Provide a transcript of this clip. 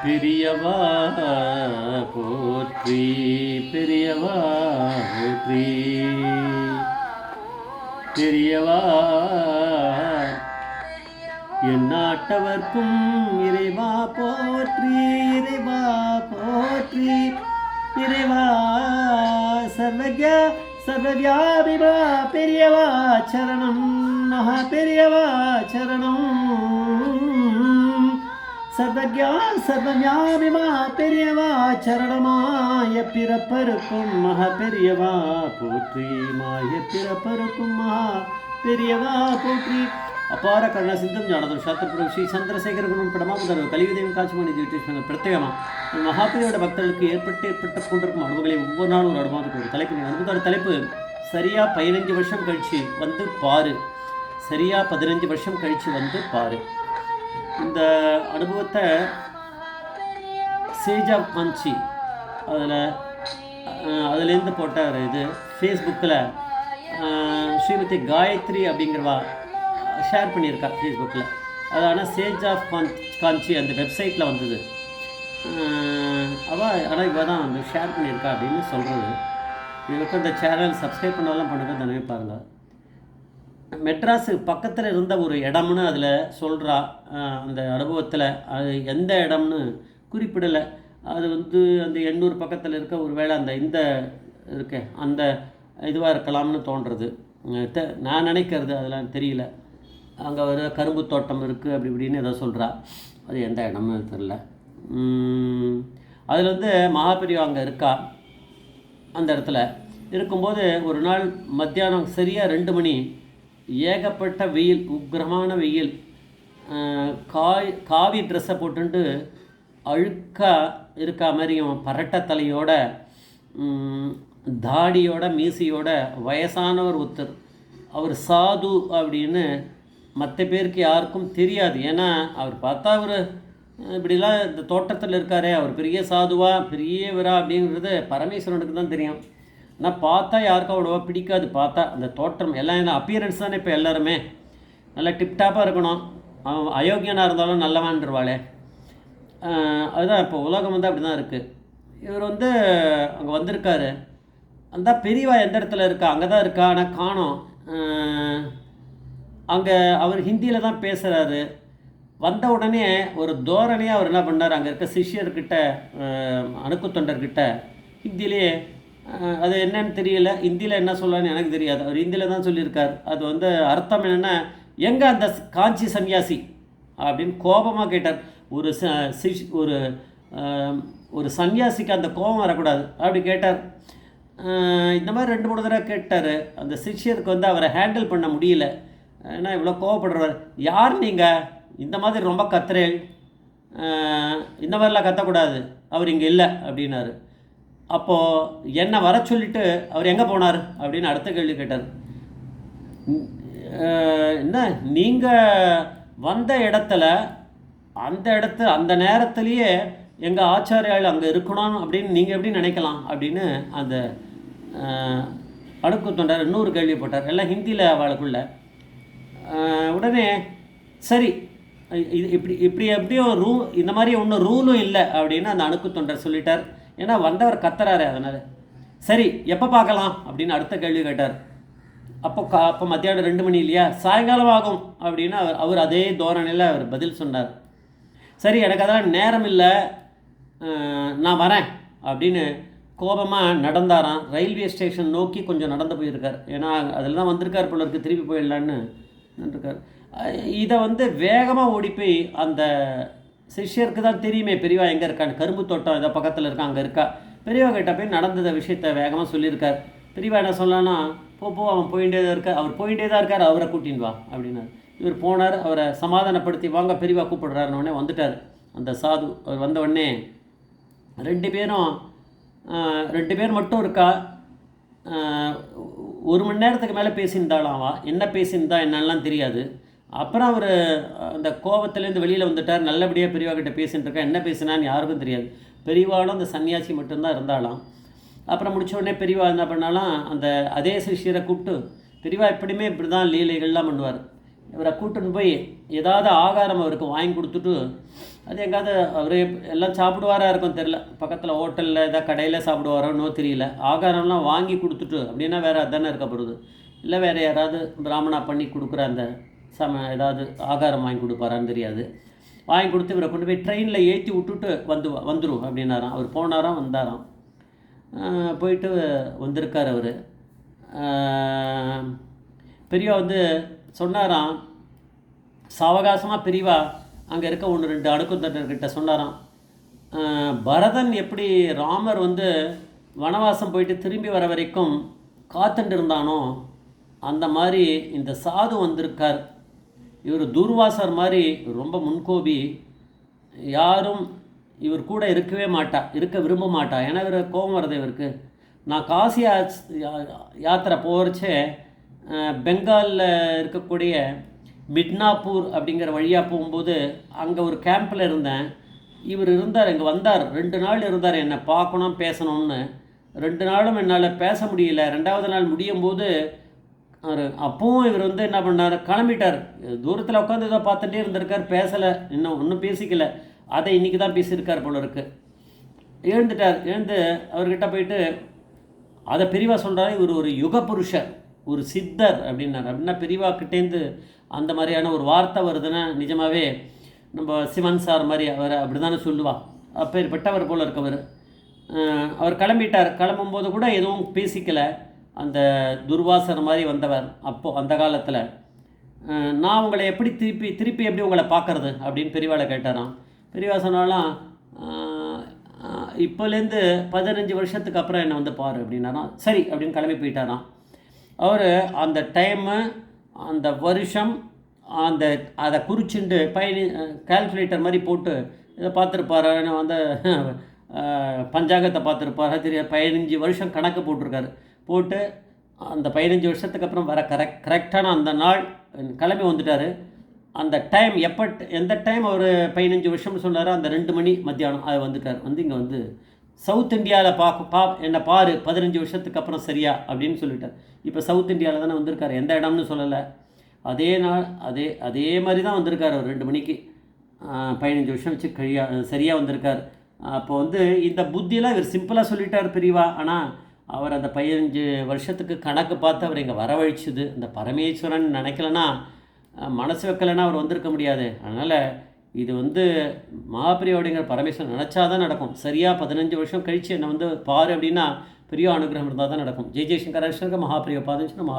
பெரியவா போற்றி பெரியவா போற்றி பெரியவா எந்நாட்டவர்க்கும் இறைவா போற்றி இறைவா போற்றி இறைவா சர்வஜா சர்வவியாபிமா பெரியவா சரணம் மகா பெரியவா சரணம் சர்வஜா சர்வவியாபிமா பெரியவா சரணமாய பிறப்பருக்கும் மகா பெரியவா போற்றி மாய பிறப்பருக்கும் மகா பெரியவா போற்றி அபார கருணா சிந்தம் ஞானதம் சாத்திரபுரம் ஸ்ரீ சந்திரசேகர குணம் படமாமுதர் கலியுதேவன் காட்சிமணி ஜீவிட்டு பிரத்யேகமாக மகாபிரியோட பக்தர்களுக்கு ஏற்பட்ட கொண்டிருக்கும் அனுபவங்களை ஒவ்வொரு நாளும் ஒரு அனுபவத்துக்கு ஒரு தலைப்பு அனுபவத்தோட தலைப்பு சரியாக 15 வருஷம் கழித்து வந்து பாரு. சரியாக 15 வருஷம் கழித்து வந்து பாரு. இந்த அனுபவத்தை சேஜ் ஆஃப் மன்சி அதுலேருந்து போட்டார். இது ஃபேஸ்புக்கில் ஸ்ரீமதி காயத்ரி அப்படிங்கிறவா ஷேர் பண்ணியிருக்கா ஃபேஸ்புக்கில். அதான சேஜ் ஆஃப் காஞ்சி அந்த வெப்சைட்டில் வந்தது. ஆனால் இவ தான் வந்து ஷேர் பண்ணியிருக்கா அப்படின்னு சொல்கிறது. இதுக்கு இந்த சேனல் சப்ஸ்கிரைப் பண்ணாலும் பண்ணுங்க, தானே பாருங்கள். மெட்ராஸு பக்கத்தில் இருந்த ஒரு இடம்னு அதில் சொல்கிறா. அந்த அனுபவத்தில் அது எந்த இடம்னு குறிப்பிடலை. அது வந்து அந்த 800 பக்கத்தில் இருக்க ஒரு வேளை அந்த இந்த இருக்க அந்த இதுவாக இருக்கலாம்னு தோன்றுறது. நான் நினைக்கிறது அதெல்லாம் தெரியல. அங்கே ஒரு கரும்பு தோட்டம் இருக்குது அப்படி இப்படின்னு ஏதோ சொல்கிறா. அது எந்த இடம்னு தெரில. அதில் வந்து மகாபெரிவா அங்கே இருக்கா. அந்த இடத்துல இருக்கும்போது ஒரு நாள் மத்தியானம் சரியாக 2 மணி ஏகப்பட்ட வெயில், உக்கிரமான வெயில். காவி ட்ரெஸ்ஸை போட்டுட்டு அழுக்காக இருக்கா மாதிரியும் பரட்ட தலையோட தாடியோட மீசையோட வயசானவர் ஒருத்தர். அவர் சாது அப்படின்னு மற்ற பேருக்கு யாருக்கும் தெரியாது. ஏன்னா அவர் பார்த்தா அவர் இப்படிலாம் இந்த தோட்டத்தில் இருக்காரே, அவர் பெரிய சாதுவா பெரியவரா அப்படிங்கிறது பரமேஸ்வரனுக்கு தான் தெரியும். ஆனால் பார்த்தா யாருக்கும் அவ்வளோவா பிடிக்காது. பார்த்தா அந்த தோற்றம் எல்லாம் என்ன அப்பியரன்ஸ் தானே. இப்போ எல்லாருமே நல்லா டிப்டாப்பாக இருக்கணும். அவன் அயோக்கியனாக இருந்தாலும் நல்லவான்ருவாளே. அதுதான் இப்போ உலகம் வந்து அப்படி தான் இருக்குது. இவர் வந்து அங்கே வந்திருக்காரு. அந்த பெரியவா எந்த இடத்துல இருக்கா? அங்கே தான் இருக்கா, ஆனால் காணோம். அங்கே அவர் ஹிந்தியில் தான் பேசுகிறாரு. வந்த உடனே ஒரு தோரணையாக அவர் என்ன பண்ணார், அங்கே இருக்க சிஷ்யர்கிட்ட அணுக்கு தொண்டர்கிட்ட ஹிந்திலே, அது என்னன்னு தெரியல, ஹிந்தியில் என்ன சொல்லலான்னு எனக்கு தெரியாது, அவர் ஹிந்தியில் தான் சொல்லியிருக்கார். அது வந்து அர்த்தம் என்னென்னா, எங்கே அந்த காஞ்சி சன்னியாசி அப்படின்னு கோபமாக கேட்டார். ஒரு சன்னியாசிக்கு அந்த கோபம் வரக்கூடாது அப்படி கேட்டார். இந்த மாதிரி 2-3 தடவை கேட்டார். அந்த சிஷ்யருக்கு வந்து அவரை ஹேண்டில் பண்ண முடியல. ஏன்னா இவ்வளோ கோவப்படுறவர். யார் நீங்கள் இந்த மாதிரி ரொம்ப கத்துறேன், இந்த மாதிரிலாம் கத்தக்கூடாது, அவர் இங்கே இல்லை அப்படின்னாரு. அப்போது என்னை வர சொல்லிவிட்டு அவர் எங்கே போனார் அப்படின்னு அடுத்த கேள்வி கேட்டார். என்ன நீங்கள் வந்த இடத்துல அந்த நேரத்துலேயே எங்கள் ஆச்சாரியால் அங்கே இருக்கணும் அப்படின்னு நீங்கள் எப்படி நினைக்கலாம் அப்படின்னு அந்த அணுக்கு தொண்டர் இன்னொரு கேள்வி போட்டார். எல்லாம் ஹிந்தியில் அவளுக்குள்ள. உடனே சரி, இது இப்படி எப்படியோ இந்த மாதிரி ஒன்றும் ரூலும் இல்லை அப்படின்னு அந்த அணுக்கு தொண்டர் சொல்லிட்டார். ஏன்னா வந்தவர் கத்துறாரு. அதனால் சரி எப்போ பார்க்கலாம் அப்படின்னு அடுத்த கேள்வி கேட்டார். அப்போ மத்தியானம் 2 மணி இல்லையா, சாயங்காலம் ஆகும் அப்படின்னு அவர் அதே தோரணையில் அவர் பதில் சொன்னார். சரி எனக்கு அதெல்லாம் நேரம் இல்லை, நான் வரேன் அப்படின்னு கோபமாக நடந்தாராம். ரயில்வே ஸ்டேஷன் நோக்கி கொஞ்சம் நடந்து போயிருக்கார். ஏன்னா அதில் தான் வந்திருக்கார் போல இருக்கு, திருப்பி போயிடலான்னு நின்றுருக்கார். இதை வந்து வேகமாக ஓடி போய் அந்த சிஷ்யருக்கு தான் தெரியுமே பெரியவா எங்கே இருக்கான்னு. கரும்பு தோட்டம் இதை பக்கத்தில் இருக்கா, அங்கே இருக்கா. பெரியவா கிட்ட போய் நடந்தத விஷயத்தை வேகமாக சொல்லியிருக்கார். பெரியவா என்ன சொல்லலான்னா, போ அவன் போயிட்டே தான் இருக்கார், அவர் போயிட்டே தான் இருக்கார், அவரை கூட்டின்னு வா அப்படின்னார். இவர் போனார். அவரை சமாதானப்படுத்தி வாங்க பெரியவா கூப்பிடுறாருன்னொடனே வந்துட்டார் அந்த சாது. அவர் வந்த உடனே 2 பேர் மட்டும் இருக்கா. 1 மணி நேரத்துக்கு மேலே பேசியிருந்தாளாவா. என்ன பேசியிருந்தா என்னெல்லாம் தெரியாது. அப்புறம் அவர் அந்த கோபத்துலேருந்து வெளியில் வந்துட்டார். நல்லபடியாக பெரியவா கிட்ட பேசிகிட்டு இருக்கா. என்ன பேசினான்னு யாருக்கும் தெரியாது. பெரியவாளும் அந்த சன்னியாசி மட்டும்தான் இருந்தாலாம். அப்புறம் முடிச்ச உடனே பெரியவா என்ன பண்ணாலாம், அந்த அதே சிஷ்யரை கூப்பிட்டு, பெரியவா எப்படியுமே இப்படி தான் லீலைகள்லாம் பண்ணுவார். இவரை கூட்டின்னு போய் ஏதாவது ஆகாரம் அவருக்கு வாங்கி கொடுத்துட்டு, அது எங்காவது அவர் எல்லாம் சாப்பிடுவாரா இருக்கும் தெரில, பக்கத்தில் ஹோட்டலில் ஏதாவது கடையில் சாப்பிடுவாரோன்னோ தெரியல, ஆகாரம்லாம் வாங்கி கொடுத்துட்டு, அப்படின்னா வேறு அதானே இருக்க போகிறது, இல்லை வேறு யாராவது பிராமணா பண்ணி கொடுக்குற அந்த ஏதாவது ஆகாரம் வாங்கி கொடுப்பாரான்னு தெரியாது. வாங்கி கொடுத்து இவரை கொண்டு போய் ட்ரெயினில் ஏற்றி விட்டுட்டு வந்துடும் அப்படின்னாராம். அவர் போனாராம், வந்தாராம். போயிட்டு வந்திருக்கார் அவர். பெரியவா வந்து சொன்னாராம், சாவகாசமாக பெரியவா அங்கே இருக்க 1-2 அணுக்குந்தட்டர்கிட்ட சொன்னாராம், பரதன் எப்படி ராமர் வந்து வனவாசம் போயிட்டு திரும்பி வர வரைக்கும் காத்துட்டு இருந்தானோ அந்த மாதிரி இந்த சாது வந்திருக்கார். இவர் துர்வாசர் மாதிரி ரொம்ப முன்கோபி, யாரும் இவர் கூட இருக்க விரும்ப மாட்டா. ஏன்னா இவர் கோபம் வருது இவருக்கு. நான் காசி யாத்திரை போகிறச்சே பெங்காலில் இருக்கக்கூடிய மிட்னாப்பூர் அப்படிங்கிற வழியாக போகும்போது அங்கே ஒரு கேம்பில் இருந்தேன். இவர் இருந்தார், இங்கே வந்தார், 2 நாள் இருந்தார், என்னை பார்க்கணும் பேசணும்னு. 2 நாளும் என்னால் பேச முடியல. 2வது நாள் முடியும் போது அப்பவும் இவர் வந்து என்ன பண்ணார், கிளம்பிட்டார். தூரத்தில் உட்காந்து ஏதோ பார்த்துட்டே இருந்திருக்கார், பேசலை, ஒன்றும் பேசிக்கல. அதை இன்றைக்கி தான் பேசியிருக்கார் போல இருக்கு. எழுந்துட்டார். எழுந்து அவர்கிட்ட போயிட்டு அதை பெரியவா சொல்கிறாரு, இவர் ஒரு யுக புருஷர், ஒரு சித்தர் அப்படின்னார். அப்படின்னா பெரியவா கிட்டேருந்து அந்த மாதிரியான ஒரு வார்த்தை வருதுன்னா நிஜமாகவே நம்ம சிவன் சார் மாதிரி அவர் அப்படி தானே சொல்லுவா. அப்பேற்பட்டவர் போல் இருக்கவர். அவர் கிளம்பிட்டார். கிளம்பும்போது கூட எதுவும் பேசிக்கலை. அந்த துர்வாசர் மாதிரி வந்தவர் அப்போது அந்த காலத்தில். நான் உங்களை எப்படி திருப்பி எப்படி உங்களை பார்க்குறது அப்படின்னு பெரியவாளை கேட்டாராம். பெரியவா சொன்னாலாம், இப்போலேருந்து 15 வருஷத்துக்கு அப்புறம் என்னை வந்து பாரு அப்படின்னாராம். சரி அப்படின்னு கிளம்பி போயிட்டாராம். அவர் அந்த டைமு, அந்த வருஷம், அதை குறிச்சுண்டு கால்குலேட்டர் மாதிரி போட்டு இதை பார்த்துருப்பார். வந்து பஞ்சாங்கத்தை பார்த்துருப்பார். தெரியாது, 15 வருஷம் கணக்கு போட்டிருக்காரு. போட்டு அந்த 15 வருஷத்துக்கு அப்புறம் வர கரெக்டான அந்த நாள் கிளம்பி வந்துட்டார். அந்த டைம் எந்த டைம் அவர் 15 வருஷம்னு சொன்னாரோ அந்த 2 மணி மத்தியானம் அது வந்துட்டார். வந்து இங்கே வந்து சவுத் இந்தியாவில் என்னை பாரு 15 வருஷத்துக்கு அப்புறம் சரியா அப்படின்னு சொல்லிட்டார். இப்போ சவுத் இந்தியாவில் தானே வந்திருக்காரு, எந்த இடம்னு சொல்லலை. அதே நாள் அதே மாதிரி தான் வந்திருக்கார். அவர் 2 மணிக்கு 15 வருஷம் வச்சு சரியாக வந்திருக்கார். அப்போ வந்து இந்த புத்தியெல்லாம் இவர் சிம்பிளாக சொல்லிட்டார் பெரியவா. ஆனால் அவர் அந்த 15 வருஷத்துக்கு கணக்கு பார்த்து அவர் இங்கே வரவழைச்சுது. இந்த பரமேஸ்வரன் நினைக்கலன்னா, மனசு வைக்கலைன்னா அவர் வந்திருக்க முடியாது. அதனால் இது வந்து மகாபிரியோடைங்கிற பரமேஸ்வரன் நினச்சாதான் நடக்கும். சரியாக 15 வருஷம் கழித்து என்னை வந்து பாரு அப்படின்னா பெரிய அனுகிரகம் இருந்தால் தான் நடக்கும். ஜெய் ஜெய்சங்கர மகாபிரிய பாதவிச்சரணம்.